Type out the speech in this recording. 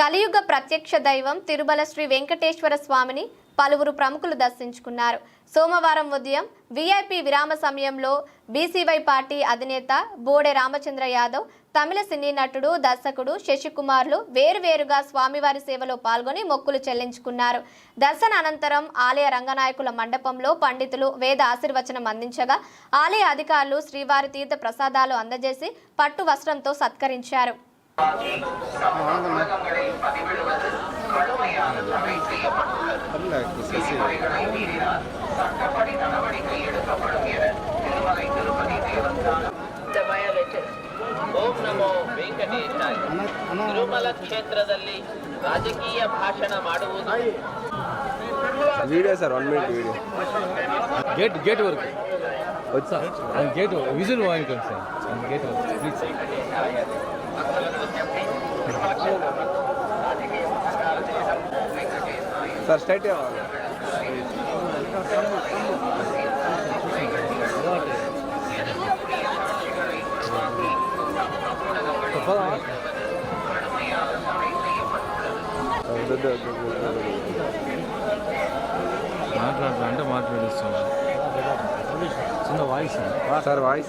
కలియుగ ప్రత్యక్ష దైవం తిరుమల శ్రీ వెంకటేశ్వర స్వామిని పలువురు ప్రముఖులు దర్శించుకున్నారు. సోమవారం ఉదయం వీఐపీ విరామ సమయంలో బీసీవై పార్టీ అధినేత బోడే రామచంద్ర యాదవ్, తమిళ సినీ నటుడు, దర్శకుడు శశికుమార్లు వేరువేరుగా స్వామివారి సేవలో పాల్గొని మొక్కులు చెల్లించుకున్నారు. దర్శన అనంతరం ఆలయ రంగనాయకుల మండపంలో పండితులు వేద ఆశీర్వచనం అందించగా ఆలయ అధికారులు శ్రీవారి తీర్థ ప్రసాదాలు అందజేసి పట్టు వస్త్రంతో సత్కరించారు. ಓಂ ನಮೋ ವೆಂಕಟೇಶಾಯ. ತಿರುಮಲ ಕ್ಷೇತ್ರದಲ್ಲಿ ರಾಜಕೀಯ ಭಾಷಣ ಮಾಡುವುದು video sir 1 minute video gate వరకు వచ్చా గేట్ విజువల్ వాయించండి సార్ గేట్ వరకు ప్లీజ్ సార్ స్ట్రైట్ మాట్లాడుతా అంటే మాట్లాడిస్తున్నాను చిన్న వాయిస్ సార్ వాయిస్